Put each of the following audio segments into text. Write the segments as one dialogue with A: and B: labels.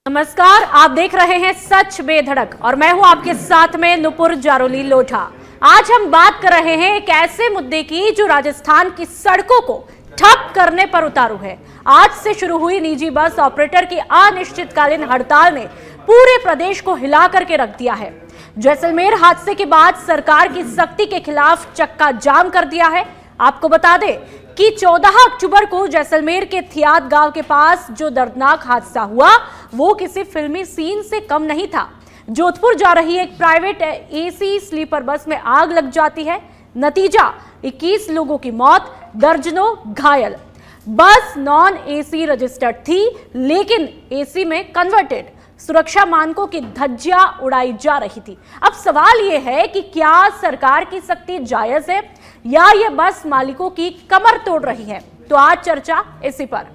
A: नमस्कार, आप देख रहे हैं सच बेधड़क और मैं हूं आपके साथ में नुपुर जारोली लोढ़ा। आज हम बात कर रहे हैं एक ऐसे मुद्दे की जो राजस्थान की सड़कों को ठप करने पर उतारू है। आज से शुरू हुई निजी बस ऑपरेटर की अनिश्चितकालीन हड़ताल ने पूरे प्रदेश को हिला करके रख दिया है। जैसलमेर हादसे के बाद सरकार की सख्ती के खिलाफ चक्का जाम कर दिया है। आपको बता दें कि 14 अक्टूबर को जैसलमेर के थियात गांव के पास जो दर्दनाक हादसा हुआ वो किसी फिल्मी सीन से कम नहीं था। जोधपुर जा रही एक प्राइवेट एसी स्लीपर बस में आग लग जाती है। नतीजा 21 लोगों की मौत, दर्जनों घायल। बस नॉन एसी रजिस्टर्ड थी लेकिन एसी में कन्वर्टेड। सुरक्षा मानकों की धज्जियां उड़ाई जा रही थी। अब सवाल यह है कि क्या सरकार की सख्ती जायज है या ये बस मालिकों की कमर तोड़ रही है। तो आज चर्चा इसी पर।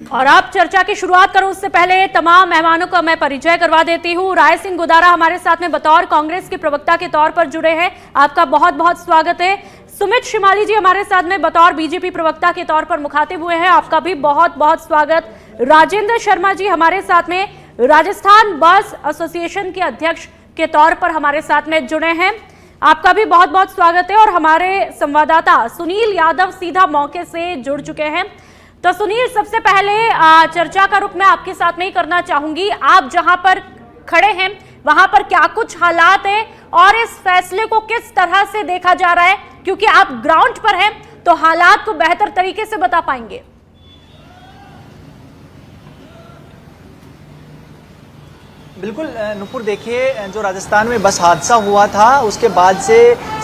A: और आप चर्चा की शुरुआत करूं उससे पहले तमाम मेहमानों का मैं परिचय करवा देती हूं। राय सिंह गुदारा हमारे साथ में बतौर कांग्रेस के प्रवक्ता के तौर पर जुड़े हैं, आपका बहुत बहुत स्वागत है। सुमित शिमाली जी हमारे साथ में बतौर बीजेपी प्रवक्ता के तौर पर मुखातिब हुए हैं, आपका भी बहुत बहुत स्वागत। राजेंद्र शर्मा जी हमारे साथ में राजस्थान बस एसोसिएशन के अध्यक्ष के तौर पर हमारे साथ में जुड़े हैं, आपका भी बहुत बहुत स्वागत है। और हमारे संवाददाता सुनील यादव सीधा मौके से जुड़ चुके हैं। तो सुनील, सबसे पहले चर्चा का रुख मैं आपके साथ में ही करना चाहूंगी। आप जहां पर खड़े हैं वहां पर क्या कुछ हालात है और इस फैसले को किस तरह से देखा जा रहा है, क्योंकि आप ग्राउंड पर हैं तो हालात को बेहतर तरीके से बता पाएंगे।
B: बिल्कुल नुपुर, देखिए जो राजस्थान में बस हादसा हुआ था उसके बाद से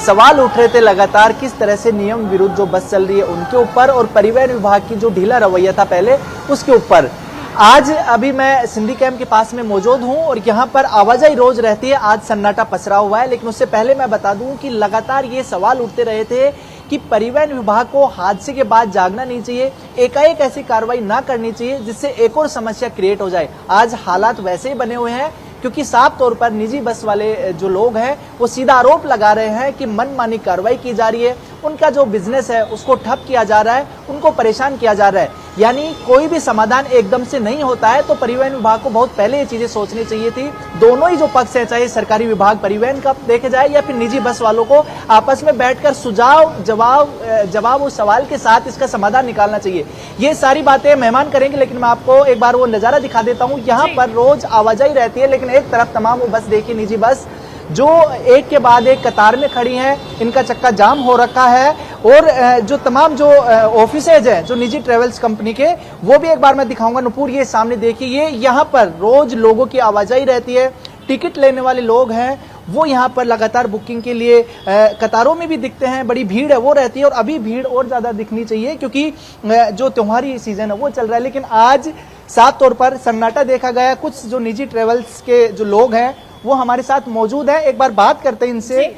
B: सवाल उठ रहे थे लगातार किस तरह से नियम विरुद्ध जो बस चल रही है उनके ऊपर और परिवहन विभाग की जो ढीला रवैया था पहले उसके ऊपर। आज अभी मैं सिंधी कैंप के पास में मौजूद हूं और यहाँ पर आवाजाही रोज रहती है। आज सन्नाटा पसरा हुआ है, लेकिन उससे पहले मैं बता दूं कि लगातार ये सवाल उठते रहे थे कि परिवहन विभाग को हादसे के बाद जागना नहीं चाहिए, एकाएक ऐसी कार्रवाई ना करनी चाहिए जिससे एक और समस्या क्रिएट हो जाए। आज हालात वैसे ही बने हुए हैं क्योंकि साफ तौर पर निजी बस वाले जो लोग हैं वो सीधा आरोप लगा रहे हैं कि मनमानी कार्रवाई की जा रही है, उनका जो बिजनेस है उसको ठप किया जा रहा है, उनको परेशान किया जा रहा है। यानी कोई भी समाधान एकदम से नहीं होता है, तो परिवहन विभाग को बहुत पहले ये चीजें सोचनी चाहिए थी। दोनों ही जो पक्ष है, चाहे सरकारी विभाग परिवहन का देखे जाए या फिर निजी बस वालों को आपस में बैठकर सुझाव जवाब उस सवाल के साथ इसका समाधान निकालना चाहिए। ये सारी बातें मेहमान करेंगे, लेकिन मैं आपको एक बार वो नजारा दिखा देता हूँ। यहाँ पर रोज आवाजाही रहती है, लेकिन एक तरफ तमाम वो बस देखिए, निजी बस जो एक के बाद एक कतार में खड़ी हैं, इनका चक्का जाम हो रखा है। और जो तमाम जो ऑफिसेज हैं जो निजी ट्रेवल्स कंपनी के, वो भी एक बार मैं दिखाऊंगा नुपुर। ये सामने देखिए, ये यहाँ पर रोज लोगों की आवाजाही रहती है। टिकट लेने वाले लोग हैं वो यहाँ पर लगातार बुकिंग के लिए कतारों में भी दिखते हैं, बड़ी भीड़ है वो रहती है। और अभी भीड़ और ज्यादा दिखनी चाहिए क्योंकि जो त्योहारी सीजन है वो चल रहा है। लेकिन आज साफ तौर पर सन्नाटा देखा गया। कुछ जो निजी ट्रेवल्स के जो लोग हैं वो हमारे साथ मौजूद है, एक बार बात करते हैं इनसे।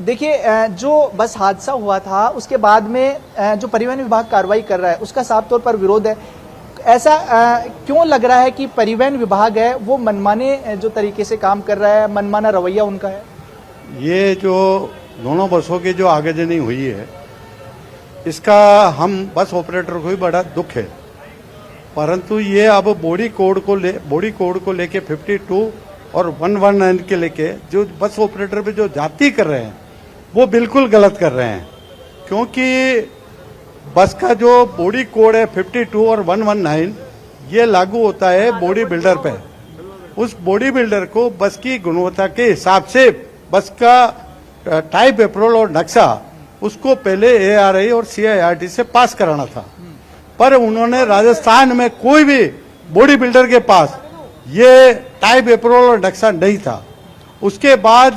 B: देखिए, जो बस हादसा हुआ था उसके बाद में जो परिवहन विभाग कार्रवाई कर रहा है उसका साफ तौर पर विरोध है। ऐसा क्यों लग रहा है कि परिवहन विभाग है वो मनमाने जो तरीके से काम कर रहा है, मनमाना रवैया उनका है?
C: ये जो दोनों बसों की जो आगजनी हुई है इसका हम बस ऑपरेटर को भी बड़ा दुख है, परंतु ये अब बॉडी कोड को लेके 52 और 119 के लेके जो बस ऑपरेटर पे जो जाति कर रहे हैं वो बिल्कुल गलत कर रहे हैं। क्योंकि बस का जो बॉडी कोड है 52 और 119 ये लागू होता है बॉडी बिल्डर पे। उस बॉडी बिल्डर को बस की गुणवत्ता के हिसाब से बस का टाइप अप्रूवल और नक्शा उसको पहले ARI और CIRT से पास कराना था, पर उन्होंने राजस्थान में कोई भी बॉडी बिल्डर के पास ये टाइप अप्रूवल और नक्शा नहीं था। उसके बाद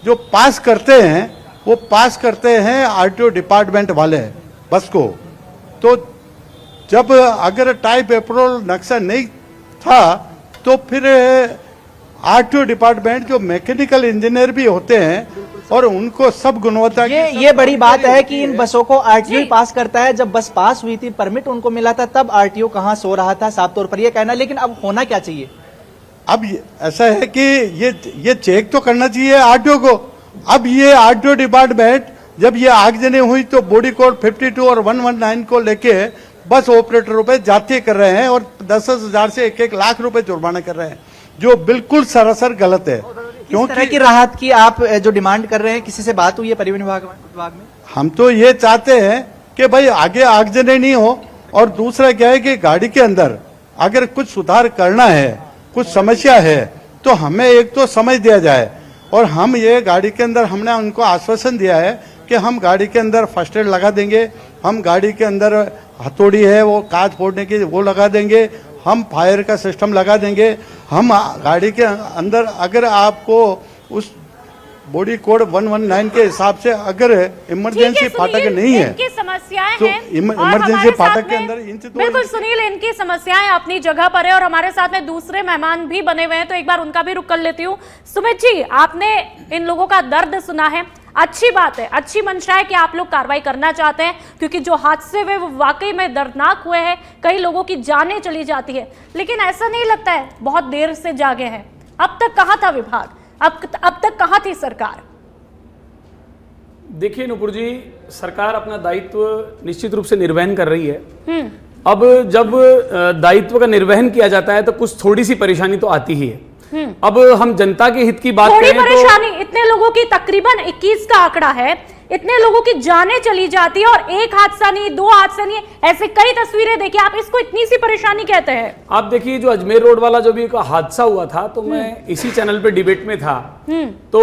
C: जो पास करते हैं वो पास करते हैं RTO डिपार्टमेंट वाले बस को। तो जब अगर टाइप अप्रूवल नक्शा नहीं था तो फिर RTO डिपार्टमेंट जो मैकेनिकल इंजीनियर भी होते हैं और उनको सब गुणवत्ता
B: ये बड़ी बात है कि इन बसों को आरटीओ पास करता है। जब बस पास हुई थी, परमिट उनको मिला था, तब आरटीओ कहां सो रहा था, साफ तौर पर ये कहना। लेकिन अब होना क्या चाहिए?
C: अब ऐसा है कि ये चेक तो करना चाहिए आरटीओ को। अब ये आरटीओ डिपार्टमेंट जब ये आगजनी हुई तो बॉडी कोड 52 और 119 को लेके बस ऑपरेटरों पे जाती कर रहे हैं और 10,000 से 1-1 लाख रुपए जुर्माना कर रहे हैं, जो बिल्कुल सरासर गलत है।
B: क्योंकि की राहत की आप जो डिमांड कर रहे हैं, किसी से बात हुई है परिवहन विभाग में?
C: हम तो ये चाहते हैं कि भाई आगे आगजनी नहीं हो, और दूसरा क्या है कि गाड़ी के अंदर अगर कुछ सुधार करना है, कुछ समस्या है, तो हमें एक तो समझ दिया जाए। और हम ये गाड़ी के अंदर हमने उनको आश्वासन दिया है कि हम गाड़ी के अंदर फर्स्ट एड लगा देंगे, हम गाड़ी के अंदर हथौड़ी है वो कांच फोड़ने की वो लगा देंगे, हम फायर का सिस्टम लगा देंगे। हम गाड़ी के अंदर अगर आपको उस बॉडी कोड 119 के हिसाब से अगर इमरजेंसी फाटक नहीं है,
A: इनकी समस्याएं
C: तो
A: हैं
C: इमरजेंसी फाटक के अंदर इंच 2
A: बिल्कुल सुनील, इनकी समस्याएं अपनी जगह पर है और हमारे साथ में दूसरे मेहमान भी बने हुए हैं, तो एक बार उनका भी रुख कर लेती हूँ। सुमित जी, आपने इन लोगों का दर्द सुना है, अच्छी बात है, अच्छी मंशा है कि आप लोग कार्रवाई करना चाहते हैं, क्योंकि जो हादसे हुए वो वाकई में दर्दनाक हुए हैं, कई लोगों की जानें चली जाती है। लेकिन ऐसा नहीं लगता है बहुत देर से जागे हैं? अब तक कहां था विभाग, अब तक कहां थी सरकार?
D: देखिए नुपुर जी, सरकार अपना दायित्व निश्चित रूप से निर्वहन कर रही है। अब जब दायित्व का निर्वहन किया जाता है तो कुछ थोड़ी सी परेशानी तो आती ही है। अब हम जनता के हित की बात
A: थोड़ी
D: करें
A: परेशानी, इतने लोगों की तकरीबन 21 का आंकड़ा है, इतने लोगों की जानें चली जाती है और एक हादसा नहीं, 2 हादसा नहीं, ऐसे कई तस्वीरें देखिए, आप इसको इतनी सी परेशानी कहते हैं?
D: आप देखिए, जो अजमेर रोड वाला जो भी एक हादसा हुआ था, तो मैं इसी चैनल पे डिबेट में था, तो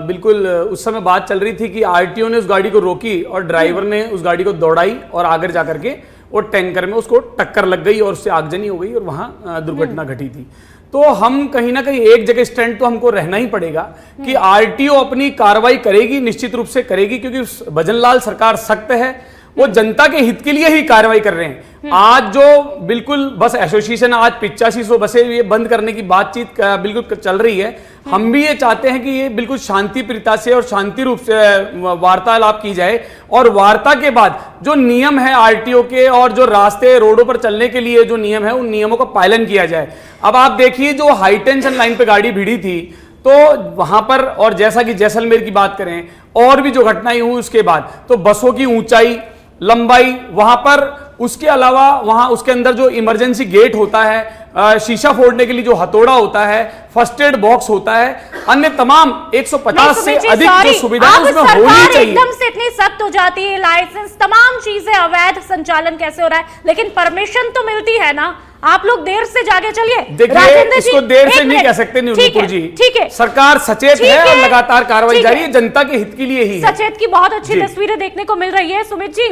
D: बिल्कुल उस समय बात चल रही थी कि आरटीओ ने उस गाड़ी को रोकी और ड्राइवर ने उस गाड़ी को दौड़ाई और आगे जाकर के वो टैंकर में उसको टक्कर लग गई और उससे आगजनी हो गई और वहां दुर्घटना घटी थी। तो हम कहीं ना कहीं एक जगह स्टैंड तो हमको रहना ही पड़ेगा कि आरटीओ अपनी कार्रवाई करेगी, निश्चित रूप से करेगी, क्योंकि भजनलाल सरकार सख्त है, वो जनता के हित के लिए ही कार्रवाई कर रहे हैं। आज जो बिल्कुल बस एसोसिएशन आज 8500 बसें ये बंद करने की बातचीत बिल्कुल चल रही है, हम भी ये चाहते हैं कि ये बिल्कुल शांति प्रियता से और शांति रूप से वार्तालाप की जाए, और वार्ता के बाद जो नियम है आरटीओ के और जो रास्ते रोडों पर चलने के लिए जो नियम है, उन नियमों का पालन किया जाए। अब आप देखिए, जो हाई टेंशन लाइन पे गाड़ी भिड़ी थी, तो वहां पर, और जैसा कि जैसलमेर की बात करें और भी जो घटनाएं हुई उसके बाद, तो बसों की ऊंचाई, लंबाई, वहां पर उसके अलावा वहां उसके अंदर जो इमरजेंसी गेट होता है, शीशा फोड़ने के लिए जो हथौड़ा होता है, फर्स्ट एड बॉक्स होता है, अन्य तमाम 150 से अधिक जो सुविधाएं उसमें होनी चाहिए।
A: एकदम से इतनी सख्त हो जाती है, लाइसेंस, तमाम चीजें, अवैध संचालन कैसे हो रहा है, लेकिन परमिशन तो मिलती है ना? आप लोग देर से जागे चलिए।
D: देखिए, इसको देर से नहीं कह सकते नुपुर जी,
A: ठीक है,
D: सरकार सचेत है और लगातार कार्रवाई जारी है, जनता के हित के लिए ही है।
A: सचेत की बहुत अच्छी तस्वीरें देखने को मिल रही है। सुमित जी,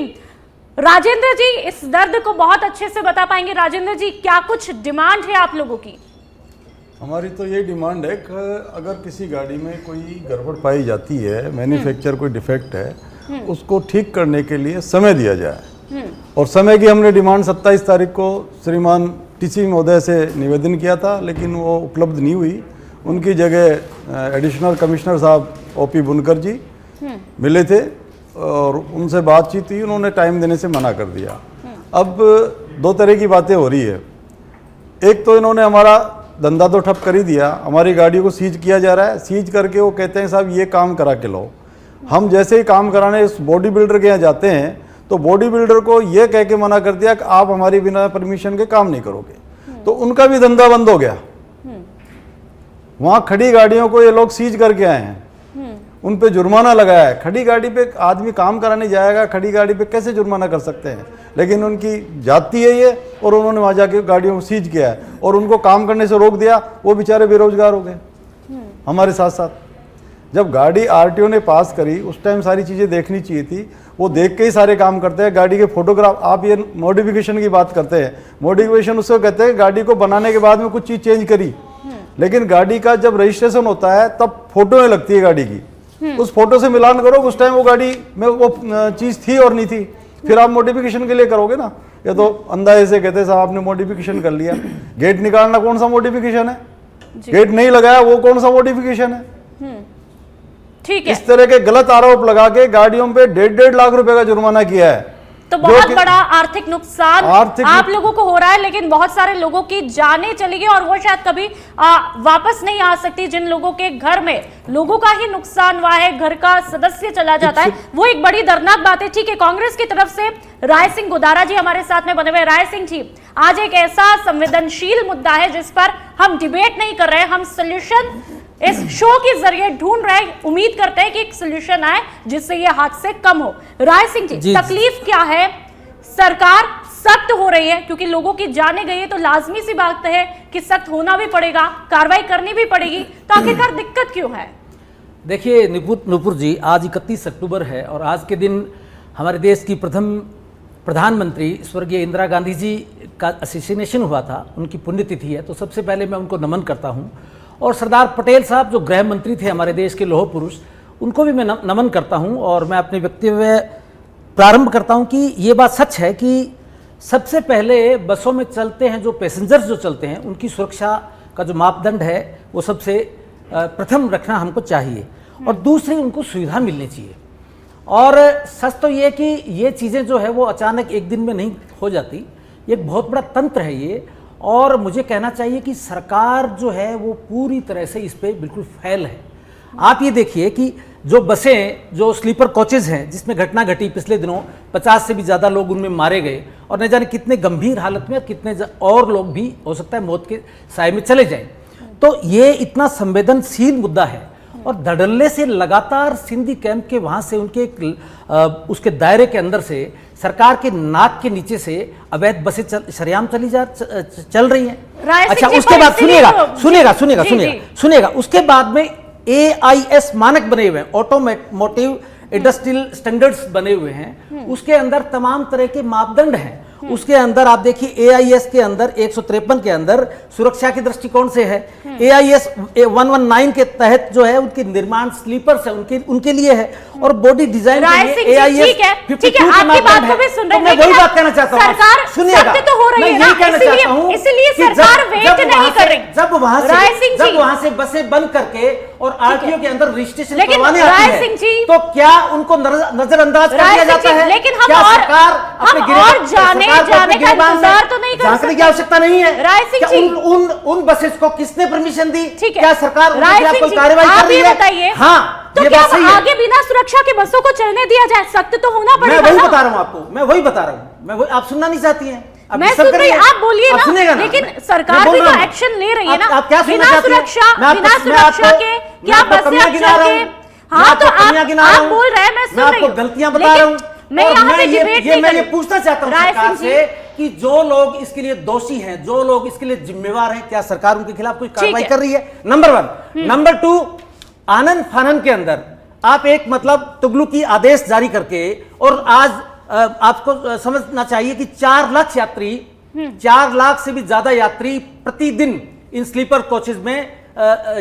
A: राजेंद्र जी इस दर्द को बहुत अच्छे से बता पाएंगे। राजेंद्र जी, क्या कुछ डिमांड है आप लोगों की?
E: हमारी तो ये डिमांड है कि अगर किसी गाड़ी में कोई गड़बड़ पाई जाती है, मैन्युफैक्चर कोई डिफेक्ट है, उसको ठीक करने के लिए समय दिया जाए। और समय की हमने डिमांड 27 तारीख को श्रीमान टीसी महोदय से निवेदन किया था, लेकिन वो उपलब्ध नहीं हुई। उनकी जगह एडिशनल कमिश्नर साहब ओपी बुनकर जी मिले थे और उनसे बातचीत हुई, उन्होंने टाइम देने से मना कर दिया। अब 2 तरह की बातें हो रही है। एक तो इन्होंने हमारा धंधा तो ठप कर ही दिया, हमारी गाड़ियों को सीज किया जा रहा है। सीज करके वो कहते हैं साहब ये काम करा के लो। हम जैसे ही काम कराने इस बॉडी बिल्डर के यहाँ जाते हैं तो बॉडी बिल्डर को ये कह के मना कर दिया कि आप हमारी बिना परमिशन के काम नहीं करोगे, तो उनका भी धंधा बंद हो गया। वहाँ खड़ी गाड़ियों को ये लोग सीज करके आए हैं, उन पे जुर्माना लगाया है। खड़ी गाड़ी पे आदमी काम कराने जाएगा, खड़ी गाड़ी पे कैसे जुर्माना कर सकते हैं? लेकिन उनकी जाती है ये, और उन्होंने वहाँ जाके गाड़ियों को सीज किया है और उनको काम करने से रोक दिया। वो बेचारे बेरोजगार हो गए हमारे साथ साथ। जब गाड़ी आरटीओ ने पास करी उस टाइम सारी चीज़ें देखनी चाहिए थी, वो देख के ही सारे काम करते हैं। गाड़ी के फोटोग्राफ, आप ये मॉडिफिकेशन की बात करते हैं, मॉडिफिकेशन उसको कहते हैं गाड़ी को बनाने के बाद में कुछ चीज़ चेंज करी, लेकिन गाड़ी का जब रजिस्ट्रेशन होता है तब फोटो में लगती है गाड़ी की, उस फोटो से मिलान करो उस टाइम वो गाड़ी में वो चीज़ थी और नहीं थी, फिर आप मॉडिफिकेशन के लिए करोगे ना। ये तो अंदाजे से कहते हैं साहब आपने मॉडिफिकेशन कर लिया। गेट निकालना कौन सा मॉडिफिकेशन है? गेट नहीं लगाया वो कौन सा मॉडिफिकेशन है?
A: ठीक है।
E: इस तरह के गलत आरोप लगा के गाड़ियों पे 1.5 लाख रुपए का जुर्माना किया है।
A: तो
E: जो
A: बहुत
E: कि-
A: बड़ा आर्थिक नुकसान आप लोगों को हो रहा है, लेकिन बहुत सारे लोगों की जानें चली गई और वो शायद कभी वापस नहीं आ सकती। जिन लोगों के घर में लोगों का ही नुकसान हुआ है, घर का सदस्य चला जाता है, वो एक बड़ी दर्दनाक बात है। ठीक है, कांग्रेस की तरफ से राय सिंह गोदारा जी हमारे साथ में बने हुए। राय सिंह जी, आज एक ऐसा संवेदनशील मुद्दा है जिस पर हम डिबेट नहीं कर रहे, हम सोल्यूशन इस शो के जरिए ढूंढ रहे हैं। उम्मीद करते हैं कि एक सोल्यूशन आए जिससे ये हादसे कम हो। राय सिंह जी, तकलीफ क्या है? सरकार सख्त हो रही है क्योंकि लोगों की जाने गई है, तो लाजमी सी बात है कि सख्त होना भी पड़ेगा, कार्रवाई करनी भी पड़ेगी। तो आखिरकार दिक्कत क्यों है?
F: देखिए नुपुर जी, आज 31 अक्टूबर है और आज के दिन हमारे देश की प्रथम प्रधानमंत्री स्वर्गीय इंदिरा गांधी जी का असैसिनेशन हुआ था, उनकी पुण्यतिथि है। तो सबसे पहले मैं उनको नमन करता हूं। और सरदार पटेल साहब जो गृह मंत्री थे हमारे देश के लौह पुरुष, उनको भी मैं नमन करता हूं। और मैं अपने वक्तव्य प्रारंभ करता हूं कि ये बात सच है कि सबसे पहले बसों में चलते हैं जो पैसेंजर्स जो चलते हैं, उनकी सुरक्षा का जो मापदंड है वो सबसे प्रथम रखना हमको चाहिए। और दूसरी, उनको सुविधा मिलनी चाहिए। और सच तो ये कि ये चीज़ें जो है वो अचानक एक दिन में नहीं हो जाती, एक बहुत बड़ा तंत्र है ये। और मुझे कहना चाहिए कि सरकार जो है वो पूरी तरह से इस पे बिल्कुल फेल है। आप ये देखिए कि जो बसें, जो स्लीपर कोचेज हैं जिसमें घटना घटी पिछले दिनों, 50 से भी ज़्यादा लोग उनमें मारे गए और न जाने कितने गंभीर हालत में, और कितने और लोग भी हो सकता है मौत के साए में चले जाएं। तो ये इतना संवेदनशील मुद्दा है और धड़ल्ले से लगातार सिंधी कैंप के वहाँ से उनके उसके दायरे के अंदर से सरकार के नाक के नीचे से अवैध बसें सरेआम चल रही हैं। अच्छा, उसके बाद सुनिएगा उसके बाद में AIS मानक बने हुए हैं, ऑटोमोटिव इंडस्ट्रियल स्टैंडर्ड्स बने हुए हैं। उसके अंदर तमाम तरह के मापदंड हैं। उसके अंदर आप देखिए AIS के अंदर 153 के अंदर सुरक्षा के दृष्टिकोण से है। AIS 119 के तहत जो है उनके निर्माण स्लीपर्स है, उनके लिए है। और बॉडी डिजाइन के लिए AIS 52 के मापदंड है। तो मैं वही बात कहना चाहता हूँ, सुनिएगा, मैं यही कहना चाहता हूँ कि जब वहां से बसें बंद करके और RTO के अंदर रजिस्ट्रेशन करवाने आती है, तो क्या उनको नजरअंदाज कर दिया जाता है?
A: लेकिन हम
F: क्या
A: और
F: सरकार अपने
A: जाने का इंतजार तो नहीं कर
F: झांकने की
A: सकते।
F: आवश्यकता नहीं है।
A: राय सिंह जी,
F: उन बसेस को किसने परमिशन दी?
A: ठीक है,
F: क्या सरकार उनके
A: राय
F: खिलाफ
A: सिंह
F: कोई
A: जी,
F: कार्रवाई कर
A: आप
F: रही
A: ये
F: है?
A: बताइए,
F: हाँ,
A: तो
F: ये
A: क्या
F: बात सही है।
A: आगे बिना सुरक्षा के बसों को चलने दिया जाए? सख्त तो होना
F: मैं
A: पड़ेगा
F: वही
A: ना।
F: बता रहा हूँ आपको, मैं वही बता रहा हूँ। आप सुनना नहीं चाहती हैं?
A: मैं सुन रही, आप बोलिए ना, लेकिन सरकार भी तो एक्शन ले रही है ना।
F: आप क्या सुनना
A: बिना
F: चाहती हैं?
A: सुरक्षा के क्या बसें आप चल? हाँ, तो आप बोल रहे हैं, मैं सुन रही हूँ,
F: गलतियां बता रहा हूँ।
A: मैं यहाँ पे डिबेट नहीं
F: मैं
A: कर
F: ये
A: रही।
F: पूछना चाहता हूँ
A: राय
F: सरकार
A: सिंह
F: से कि जो लोग इसके लिए दोषी हैं, जो लोग इसके लिए जिम्मेवार हैं, क्या सरकार उनके खिलाफ कोई कार्रवाई कर रही है? नंबर 1। नंबर 2, आनंद फानन के अंदर आप एक मतलब तुगलकी आदेश जारी करके, और आज आपको समझना चाहिए कि 4 लाख यात्री, 4 लाख से भी ज्यादा यात्री प्रतिदिन इन स्लीपर कोचेज में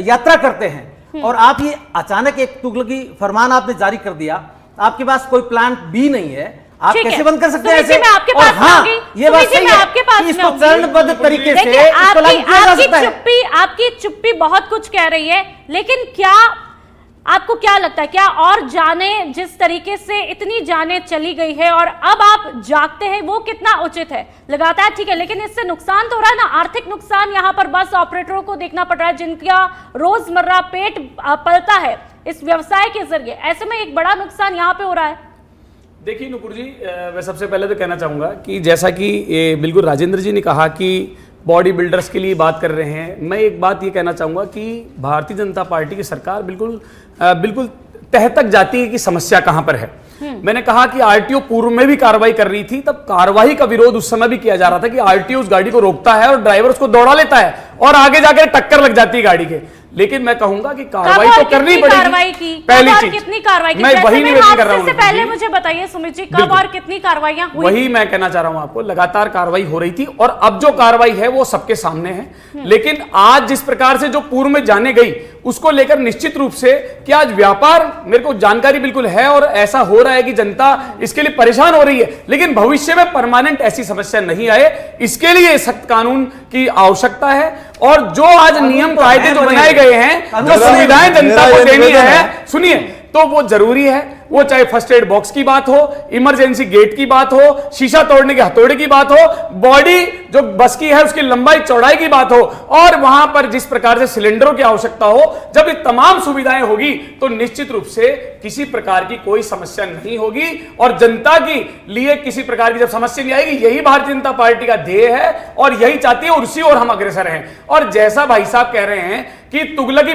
F: यात्रा करते हैं। और आप ये अचानक एक तुगलकी फरमान आपने जारी कर दिया। आपके पास कोई प्लान B नहीं है, आप कैसे बंद कर सकते हैं ऐसे?
A: मैं आपके पास आऊंगी,
F: ये बात सही है कि इसको चरणबद्ध तरीके से इसको लागू किया जा सकता है।
A: आपकी चुप्पी बहुत कुछ कह रही है, लेकिन क्या आपको क्या लगता है, क्या और जाने, जिस तरीके से इतनी जाने चली गई है और अब आप जागते हैं, वो कितना उचित है? लगातार ठीक है, लेकिन इससे नुकसान तो हो रहा है ना, आर्थिक नुकसान। यहाँ पर बस ऑपरेटरों को देखना पड़ रहा है जिनका रोजमर्रा पेट पलता है इस व्यवसाय के जरिए। ऐसे में एक बड़ा नुकसान यहाँ पे हो रहा है।
D: देखिए नुपुर जी, मैं सबसे पहले तो कहना चाहूँगा कि जैसा कि बिल्कुल राजेंद्र जी ने कहा कि बॉडी बिल्डर्स के लिए बात कर रहे हैं, मैं एक बात ये कहना चाहूँगा कि भारतीय जनता पार्टी की सरकार बिल्कुल तह तक जाती है कि समस्या कहाँ पर है। मैंने कहा कि RTO पूर्व में भी कार्रवाई कर रही थी, तब कार्रवाई का विरोध उस समय भी किया जा रहा था कि RTO उस गाड़ी को रोकता है और ड्राइवर उसको दौड़ा लेता है और आगे जाकर टक्कर लग जाती है गाड़ी के। लेकिन मैं कहूंगा कि कार्रवाई तो करनी पड़ेगी।
A: पहली चीज, कितनी कार्रवाई की?
D: मैं वही निवेदन कर रहा हूं।
A: पहले मुझे बताइए सुमित जी, कब और कितनी कार्रवाइयां हुई?
D: वही मैं कहना चाह रहा हूं आपको, लगातार कार्रवाई हो रही थी और अब जो कार्रवाई है वो सबके सामने है। लेकिन आज जिस प्रकार से जो पूर्व में जाने गई, उसको लेकर निश्चित रूप से कि आज व्यापार, मेरे को जानकारी बिल्कुल है और ऐसा हो रहा है कि जनता इसके लिए परेशान हो रही है, लेकिन भविष्य में परमानेंट ऐसी समस्या नहीं आए, इसके लिए सख्त कानून की आवश्यकता है। और जो आज नियम कायदे जो बनाए गए हैं, जो सुविधाएं जनता को देनी है, सुनिए, तो वो जरूरी है। वो चाहे फर्स्ट एड बॉक्स की बात हो, इमरजेंसी गेट की बात हो, शीशा तोड़ने के हथौड़े की बात हो, बॉडी जो बस की है उसकी लंबाई चौड़ाई की बात हो, और वहां पर जिस प्रकार से सिलेंडरों की आवश्यकता हो, जब ये तमाम सुविधाएं होगी तो निश्चित रूप से किसी प्रकार की कोई समस्या नहीं होगी और जनता की लिए किसी प्रकार की जब समस्या नहीं आएगी। यही भारतीय जनता पार्टी का ध्येय है और यही चाहती है, और उसी ओर हम अग्रसर हैं। और जैसा भाई साहब कह रहे हैं कि तुगलकी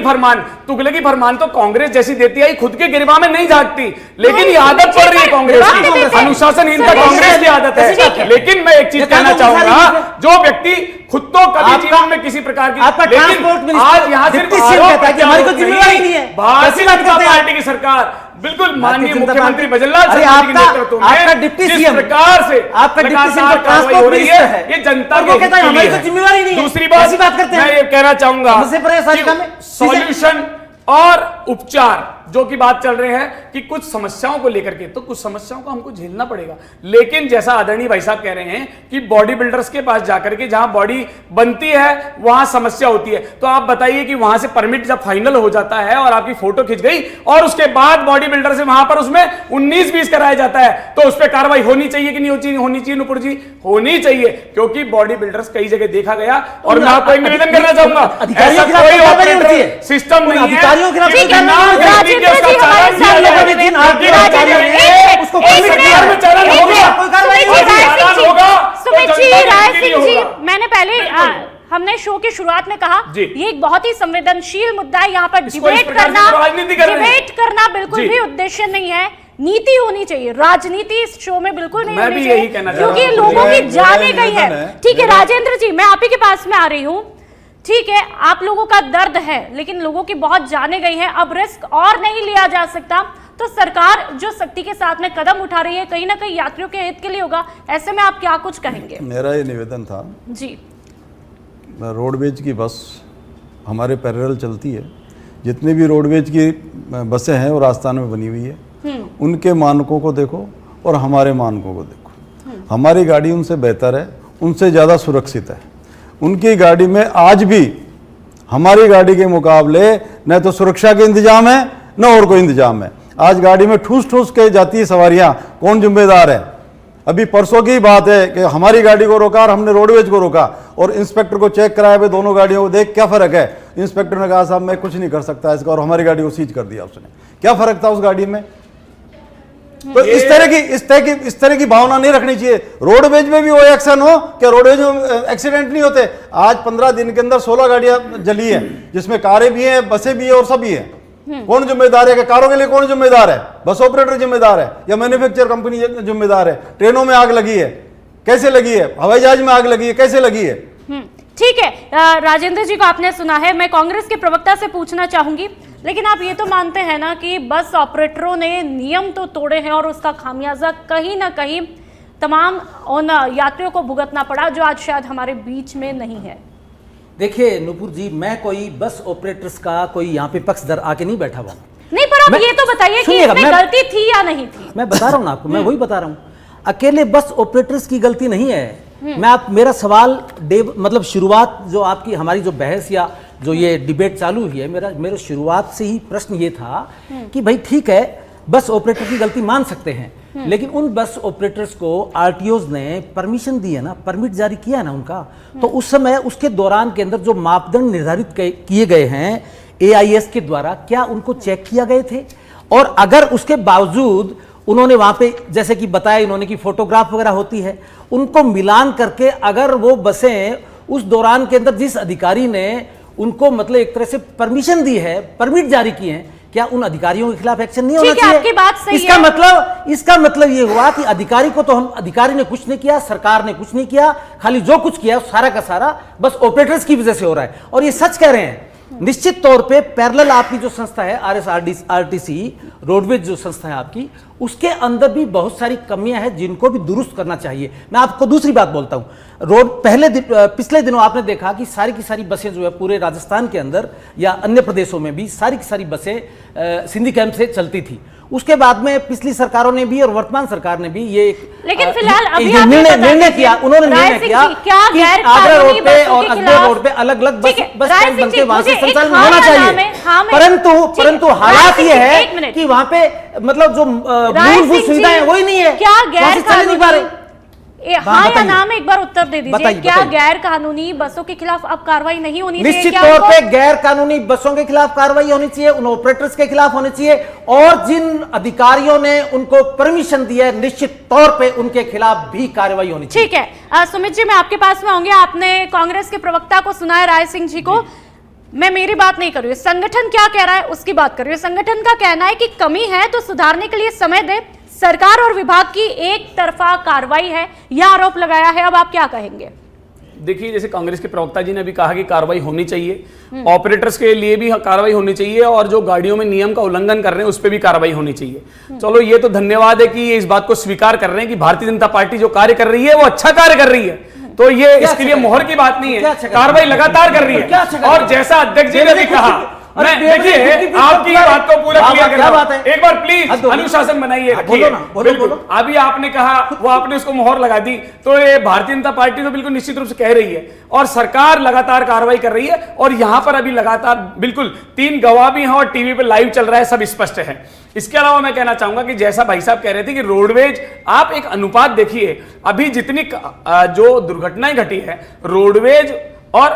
D: फरमान तो कांग्रेस जैसी देती है, खुद के गिरबा में नहीं झांकती, लेकिन ये आदत पड़ रही है कांग्रेस की, अनुशासनहीनता कांग्रेस की आदत है। लेकिन मैं एक चीज कहना चाहूंगा, जो व्यक्ति खुद तो कभी जीवन में किसी प्रकार की, लेकिन आज यहाँ सिर्फ भारतीय जनता पार्टी की सरकार, बिल्कुल माननीय मुख्यमंत्री भजनलाल शर्मा के नेतृत्व में जिस प्रकार से लगातार कार्रवाई हो रही है, ये जनता के हित के लिए है। दूसरी बात मैं ये कहना चाहूंगा, सॉल्यूशन और उपचार जो की बात चल रहे हैं कि कुछ समस्याओं को लेकर के, तो कुछ समस्याओं को हमको झेलना पड़ेगा, लेकिन जैसा आदरणीय भाई साहब कह रहे हैं कि बॉडी बिल्डर्स के पास जाकर के जहां बॉडी बनती है वहां समस्या होती है, तो आप बताइए कि वहां से परमिट जब फाइनल हो जाता है और आपकी फोटो खिंच गई और उसके बाद बॉडी बिल्डर से वहां पर उसमें 19-20 कराया जाता है, तो उस पर कार्रवाई होनी चाहिए कि नहीं होनी चाहिए? नुपुर जी, होनी चाहिए, क्योंकि बॉडी बिल्डर्स कई जगह देखा गया। और मैं आपको एक निवेदन करना चाहूंगा, ऐसा कोई ऑपरेटर सिस्टम नहीं है
A: मैंने पहले हमने शो की शुरुआत में कहा ये एक बहुत ही संवेदनशील मुद्दा है, यहाँ पर डिबेट करना बिल्कुल भी उद्देश्य नहीं है। नीति होनी चाहिए, राजनीति इस शो में बिल्कुल नहीं होनी चाहिए, क्योंकि लोगों की जाने गई है। ठीक है राजेंद्र जी, मैं आप ही के पास में आ रही हूँ। ठीक है, आप लोगों का दर्द है, लेकिन लोगों की बहुत जाने गई है, अब रिस्क और नहीं लिया जा सकता, तो सरकार जो सख्ती के साथ में कदम उठा रही है कहीं ना कहीं यात्रियों के हित के लिए होगा। ऐसे में आप क्या कुछ कहेंगे?
E: मेरा ये निवेदन था
A: जी,
E: रोडवेज की बस हमारे पैरेलल चलती है, जितनी भी रोडवेज की बसें हैं वो राजस्थान में बनी हुई है, उनके मानकों को देखो और हमारे मानकों को देखो। हमारी गाड़ी उनसे बेहतर है, उनसे ज़्यादा सुरक्षित है। उनकी गाड़ी में आज भी हमारी गाड़ी के मुकाबले न तो सुरक्षा के इंतजाम है न और कोई इंतजाम है। आज गाड़ी में ठूस ठूस के जाती है सवारियां, कौन जिम्मेदार है? अभी परसों की बात है कि हमारी गाड़ी को रोका और हमने रोडवेज को रोका और इंस्पेक्टर को चेक कराया, भाई दोनों गाड़ियों को देख क्या फर्क है। इंस्पेक्टर ने कहा साहब मैं कुछ नहीं कर सकता इसका, और हमारी गाड़ी को सीज कर दिया उसने। क्या फर्क था उस गाड़ी में? तो इस तरह की भावना नहीं रखनी चाहिए। रोडवेज में भी वो एक्शन हो कि रोडवेज में एक्सीडेंट नहीं होते। आज 15 दिन के अंदर 16 गाड़ियां जली है, जिसमें कारें भी हैं, बसें भी है और सभी है। कौन जिम्मेदार है? कि कारों के लिए कौन जिम्मेदार है? बस ऑपरेटर जिम्मेदार है या मैन्युफैक्चर कंपनी जिम्मेदार है? ट्रेनों में आग लगी है, कैसे लगी है? हवाई जहाज में आग लगी है, कैसे लगी है?
A: ठीक है, राजेंद्र जी को आपने सुना है। मैं कांग्रेस के प्रवक्ता से पूछना चाहूंगी, लेकिन आप ये तो मानते हैं ना कि बस ऑपरेटरों ने नियम तो तोड़े हैं और उसका खामियाजा कहीं ना कहीं तमाम उन यात्रियों को भुगतना पड़ा जो आज शायद हमारे बीच में नहीं है।
F: देखिए नुपुर जी, मैं कोई बस ऑपरेटर्स का कोई यहाँ पे पक्षधर आके नहीं बैठा हुआ
A: नहीं, पर आप ये तो बताइए कि इसमें गलती थी या नहीं थी?
F: मैं बता रहा हूँ ना आपको, मैं वही बता रहा हूँ। अकेले बस ऑपरेटर्स की गलती नहीं है। मेरा सवाल मतलब शुरुआत जो आपकी हमारी जो बहस या जो ये डिबेट चालू हुई है, मेरा शुरुआत से ही प्रश्न ये था कि भाई ठीक है, बस ऑपरेटर की गलती मान सकते हैं, लेकिन उन बस ऑपरेटर्स को आरटीओज ने परमिशन दी है ना, परमिट जारी किया है ना उनका, तो उस समय उसके दौरान के अंदर जो मापदंड निर्धारित किए गए हैं एआईएस के द्वारा, क्या उनको चेक किया गए थे? और अगर उसके बावजूद उन्होंने वहां पे जैसे कि बताया इन्होंने कि फोटोग्राफ वगैरह होती है, उनको मिलान करके अगर वो बसें उस दौरान के अंदर जिस अधिकारी ने उनको मतलब एक तरह से परमिशन दी है, परमिट जारी किए हैं, क्या उन अधिकारियों के खिलाफ एक्शन नहीं होना चाहिए?
A: आपकी बात सही
F: इसका मतलब ये हुआ कि अधिकारी ने कुछ नहीं किया, सरकार ने कुछ नहीं किया, खाली जो कुछ किया सारा का सारा बस ऑपरेटर्स की वजह से हो रहा है। और ये सच कह रहे हैं। निश्चित तौर पे पैरेलल आपकी जो संस्था है आरएसआरटीसी रोडवेज जो संस्था है आपकी, उसके अंदर भी बहुत सारी कमियां हैं जिनको भी दुरुस्त करना चाहिए। मैं आपको दूसरी बात बोलता हूं, पिछले दिनों आपने देखा कि सारी की सारी बसें जो है पूरे राजस्थान के अंदर या अन्य प्रदेशों में भी सारी की सारी बसें सिंधी कैंप से चलती थी। उसके बाद में पिछली सरकारों ने भी और वर्तमान सरकार ने भी ये
A: लेकिन फिलहाल अभी
F: निर्णय किया, उन्होंने निर्णय किया कि आगरा रोड पे और अजमेर रोड पे अलग अलग बस स्टैंड बनके वहां से संचालन होना चाहिए। परंतु हालात ये है कि वहां पे मतलब जो मूलभूत सुविधाएं वही नहीं है,
A: क्या गैर
F: चल नहीं पा रहे।
A: हाँ या ना में एक बार उत्तर दे दीजिए। क्या गैर कानूनी बसों के खिलाफ अब कार्रवाई नहीं होनी चाहिए?
F: निश्चित तौर पे गैर कानूनी बसों के खिलाफ कार्रवाई होनी चाहिए, उन ऑपरेटर्स के खिलाफ होनी चाहिए, और जिन अधिकारियों ने उनको परमिशन दी है निश्चित तौर पे उनके खिलाफ भी कार्रवाई होनी चाहिए।
A: ठीक है, सुमित जी मैं आपके पास में आऊंगी। आपने कांग्रेस के प्रवक्ता को सुना है, राय सिंह जी को। मैं मेरी बात नहीं कर रही हूँ, संगठन क्या कह रहा है उसकी बात कर रही हूँ। संगठन का कहना है कि कमी है तो सुधारने के लिए समय दे, सरकार और विभाग की एक तरफा कार्रवाई है, यह आरोप लगाया है। अब आप क्या कहेंगे?
D: देखिए, जैसे कांग्रेस के प्रवक्ता जी ने भी कहा कि कार्रवाई होनी चाहिए, ऑपरेटर्स के लिए भी कार्रवाई होनी चाहिए, और जो गाड़ियों में नियम का उल्लंघन कर रहे हैं उस पर भी कार्रवाई होनी चाहिए। चलो, ये तो धन्यवाद है कि ये इस बात को स्वीकार कर रहे हैं कि भारतीय जनता पार्टी जो कार्य कर रही है वो अच्छा कार्य कर रही है, तो ये इसके लिए मोहर की बात नहीं है, कार्रवाई लगातार कर रही है। और जैसा अध्यक्ष जी ने भी कहा, मैं देखिए आपकी बात को पूरा क्लियर कर रहा हूं, एक बार प्लीज अनुशासन बनाइए, रखिए। बिल्कुल, अभी आपने कहा वो आपने उसको मोहर लगा दी, तो ये भारतीय जनता पार्टी तो बिल्कुल निश्चित रूप से कह रही है, और सरकार लगातार कार्रवाई कर रही है। और यहां पर अभी लगातार बिल्कुल 3 गवाह भी हैं और टीवी पे लाइव चल रहा है, सब स्पष्ट है। इसके अलावा मैं कहना चाहूंगा कि जैसा भाई साहब कह रहे थे कि रोडवेज, आप एक अनुपात देखिए, अभी जितनी जो दुर्घटनाएं घटी है रोडवेज और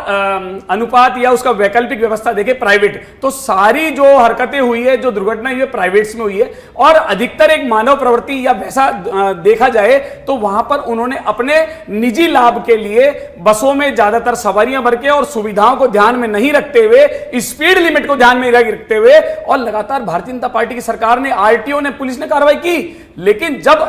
D: अनुपात या उसका वैकल्पिक व्यवस्था देखे प्राइवेट, तो सारी जो हरकतें हुई है, जो दुर्घटना हुई है, प्राइवेट्स में हुई है। और अधिकतर एक मानव प्रवृत्ति या वैसा देखा जाए तो वहां पर उन्होंने अपने निजी लाभ के लिए बसों में ज्यादातर सवारियां भर के और सुविधाओं को ध्यान में नहीं रखते हुए, स्पीड लिमिट को ध्यान में रखते हुए, और लगातार भारतीय जनता पार्टी की सरकार ने, आरटीओ ने, पुलिस ने कार्रवाई की। लेकिन जब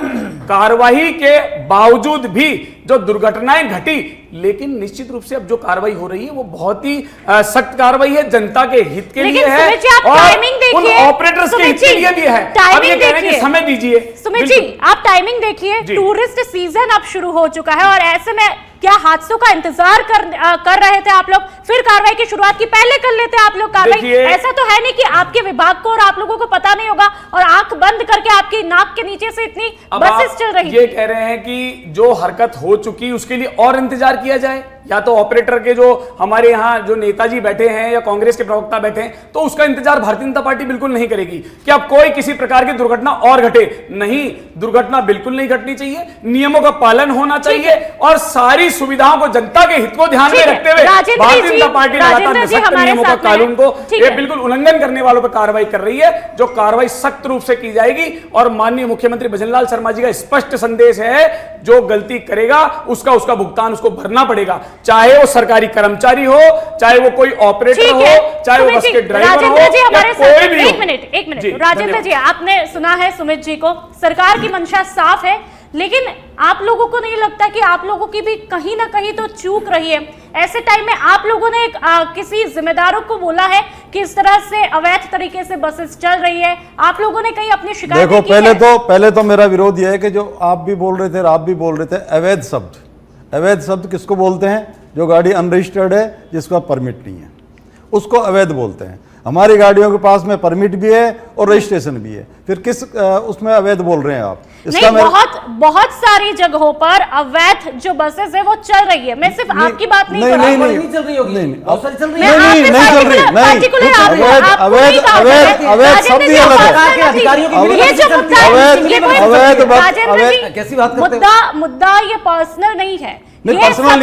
D: कार्रवाई के बावजूद भी जो दुर्घटनाएं घटी, लेकिन निश्चित रूप से अब जो कार्रवाई हो रही है वो बहुत ही सख्त कार्रवाई है, जनता के हित के लिए है और उन ऑपरेटर्स के हित के लिए भी है। अब ये कह रहे हैं कि समय दीजिए।
A: सुमित जी, आप टाइमिंग देखिए, टूरिस्ट सीजन अब शुरू हो चुका है, और ऐसे में क्या हादसों का इंतजार कर रहे थे आप लोग? फिर कार्रवाई की शुरुआत की, पहले कर लेते आप लोग कार्रवाई। ऐसा तो है नहीं कि आपके विभाग को और आप लोगों को पता नहीं होगा और आंख बंद करके आपकी नाक के नीचे से इतनी बसेस चल रही।
D: ये कह रहे हैं कि जो हरकत हो चुकी उसके लिए और इंतजार किया जाए, या तो ऑपरेटर के जो हमारे यहाँ जो नेताजी बैठे हैं या कांग्रेस के प्रवक्ता बैठे हैं, तो उसका इंतजार भारतीय जनता पार्टी बिल्कुल नहीं करेगी कि अब कोई किसी प्रकार की दुर्घटना और घटे। नहीं, दुर्घटना बिल्कुल नहीं घटनी चाहिए, नियमों का पालन होना चाहिए, और सारी सुविधाओं को, जनता के हित को ध्यान में रखते हुए भारतीय जनता पार्टी लगातार सख्त नियमों का, कानून को ये बिल्कुल उल्लंघन करने वालों पर कार्रवाई कर रही है, जो कार्रवाई सख्त रूप से की जाएगी। और माननीय मुख्यमंत्री भजनलाल शर्मा जी का स्पष्ट संदेश है, जो गलती करेगा उसका भुगतान उसको भरना पड़ेगा, चाहे वो सरकारी कर्मचारी हो, चाहे वो कोई ऑपरेटर हो, चाहे वो बस के ड्राइवर हो, या कोई भी हो।
A: एक मिनट राजेंद्र जी, आपने सुना है सुमित जी को, सरकार की मंशा साफ है, लेकिन आप लोगों को नहीं लगता कि आप लोगों की भी कहीं ना कहीं तो चूक रही है? ऐसे टाइम में आप लोगों ने किसी जिम्मेदारों को बोला है कि इस तरह से अवैध तरीके से बसेस चल रही है? आप लोगों ने कहीं अपनी शिकायत
E: देखो, पहले तो मेरा विरोध यह है कि जो आप भी बोल रहे थे और आप भी बोल रहे थे, अवैध शब्द किसको बोलते हैं? जो गाड़ी अनरजिस्टर्ड है, जिसका परमिट नहीं है, उसको अवैध बोलते हैं। हमारी गाड़ियों के पास में परमिट भी है और रजिस्ट्रेशन भी है, फिर किस उसमें अवैध बोल रहे हैं आप?
A: इसका बहुत सारी जगहों पर अवैध जो बसेस है वो चल रही है। मैं सिर्फ आपकी बात नहीं कर रहा हूं।
F: नहीं चल रही होगी, नहीं बहुत सारी चल रही है।
E: नहीं चल रही, अवैध शब्द ही अलग है।
F: कैसी बात करते हैं?
A: मुद्दा ये पर्सनल नहीं है,
E: नहीं, पर्सनल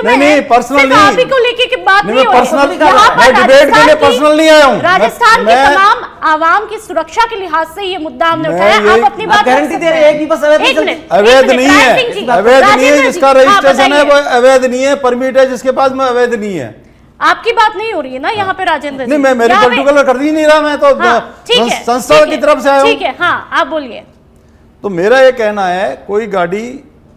E: नहीं, पर्सनल नहीं,
A: आप ही को लेके की बात नहीं हो रही।
E: मैं डिबेट के लिए पर्सनल नहीं आया हूं।
A: राजस्थान के तमाम आवाम की सुरक्षा के लिहाज से ये मुद्दा हमने उठाया। आप अपनी बात
F: गारंटी दे रहे हैं कि बस
E: अवैध नहीं है, अवैध नहीं है, जिसका रजिस्ट्रेशन है वो अवैध नहीं है, परमिट है जिसके पास में अवैध नहीं है।
A: आपकी बात नहीं हो रही है ना यहाँ पे राजेंद्र जी?
E: नहीं, मैं मेरी पर्टिकुलर कर ही नहीं रहा, मैं तो संस्था की तरफ से आया हूं।
A: ठीक है, हाँ आप बोलिए।
E: तो मेरा ये कहना है, कोई गाड़ी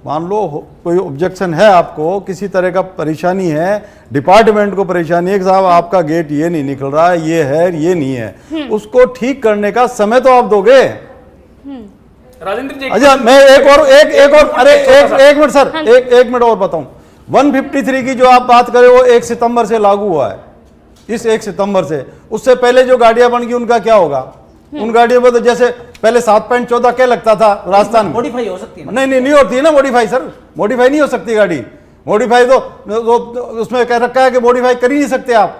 E: मान लो कोई ऑब्जेक्शन है, आपको किसी तरह का परेशानी है, डिपार्टमेंट को परेशानी है कि साहब आपका गेट ये नहीं निकल रहा है, ये नहीं है, उसको ठीक करने का समय तो आप दोगे।
D: राजेंद्र जी
E: अच्छा मैं एक और अरे एक मिनट सर, एक मिनट और बताऊं। 153 की जो आप बात करें वो 1 सितंबर से लागू हुआ है, इस 1 सितंबर से। उससे पहले जो गाड़ियां बन गई उनका क्या होगा? उन गाड़ियों में तो जैसे पहले 7.14 क्या लगता था राजस्थान में,
F: मॉडिफाई हो सकती है।
E: नहीं होती है ना मॉडिफाई सर, मॉडिफाई नहीं हो सकती गाड़ी। मॉडिफाई तो उसमें कह रखा है कि मॉडिफाई कर ही नहीं सकते आप,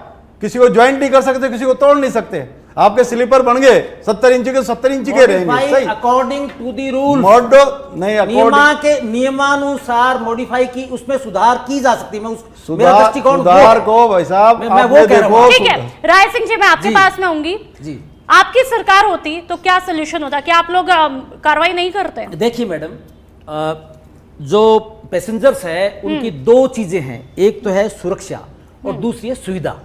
E: किसी को ज्वाइंट नहीं कर सकते, किसी को तोड़ नहीं सकते। आपके स्लीपर बन गए 70 इंच के, 70 इंच के रहेंगे, सही
F: अकॉर्डिंग टू दी रूल,
E: मॉडो नहीं
F: नियमानुसार मॉडिफाई की, उसमें सुधार की जा सकती है। मैं उस मेरा दृष्टिकोण
E: सुधार को भाई साहब
F: मैं वो कह रहा हूं।
A: ठीक है राय सिंह जी, मैं आपके पास में आऊंगी
F: जी।
A: आपकी सरकार होती तो क्या सोल्यूशन होता? क्या आप लोग कार्रवाई नहीं करते?
F: देखिए मैडम, जो पैसेंजर्स है उनकी दो चीजें हैं, एक तो है सुरक्षा और दूसरी है सुविधा।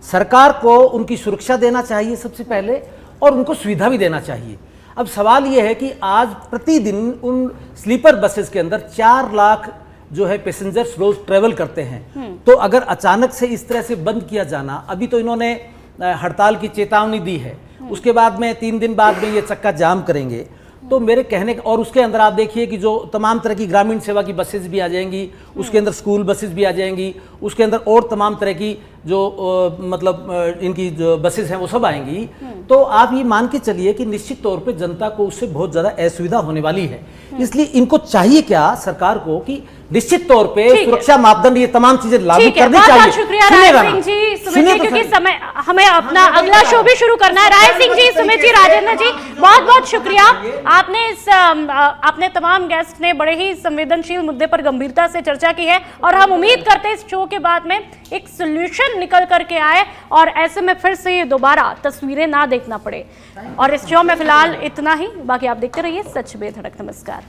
F: सरकार को उनकी सुरक्षा देना चाहिए सबसे पहले, और उनको सुविधा भी देना चाहिए। अब सवाल यह है कि आज प्रतिदिन उन स्लीपर बसेस के अंदर 4 लाख जो है पैसेंजर्स रोज ट्रेवल करते हैं। तो अगर अचानक से इस तरह से बंद किया जाना, अभी तो इन्होंने हड़ताल की चेतावनी दी है, उसके बाद में 3 दिन बाद में ये चक्का जाम करेंगे। तो मेरे कहने और उसके अंदर आप देखिए कि जो तमाम तरह की ग्रामीण सेवा की बसेस भी आ जाएंगी, उसके अंदर स्कूल बसेस भी आ जाएंगी, उसके अंदर और तमाम तरह की जो मतलब इनकी जो बसेस हैं वो सब आएंगी। तो आप ये मान के चलिए कि निश्चित तौर पे जनता को उससे बहुत ज़्यादा असुविधा होने वाली है। इसलिए इनको चाहिए क्या, सरकार को, कि निश्चित तौर पे सुरक्षा मापदंड ये तमाम चीजें लागू करनी चाहिए।
A: बहुत शुक्रिया राय सिंह जी, सुमित जी, क्योंकि समय हमें अपना अगला शो भी शुरू करना है। राय सिंह जी, सुमित जी, राजेंद्र जी, बहुत बहुत शुक्रिया। आपने तमाम गेस्ट ने बड़े ही संवेदनशील मुद्दे पर गंभीरता से चर्चा की है, और हम उम्मीद करते हैं इस शो के बाद में एक सोल्यूशन निकल करके आए और ऐसे में फिर से ये दोबारा तस्वीरें ना देखना पड़े। और इस शो में फिलहाल इतना ही, बाकी आप देखते रहिए सच बेधड़क। नमस्कार।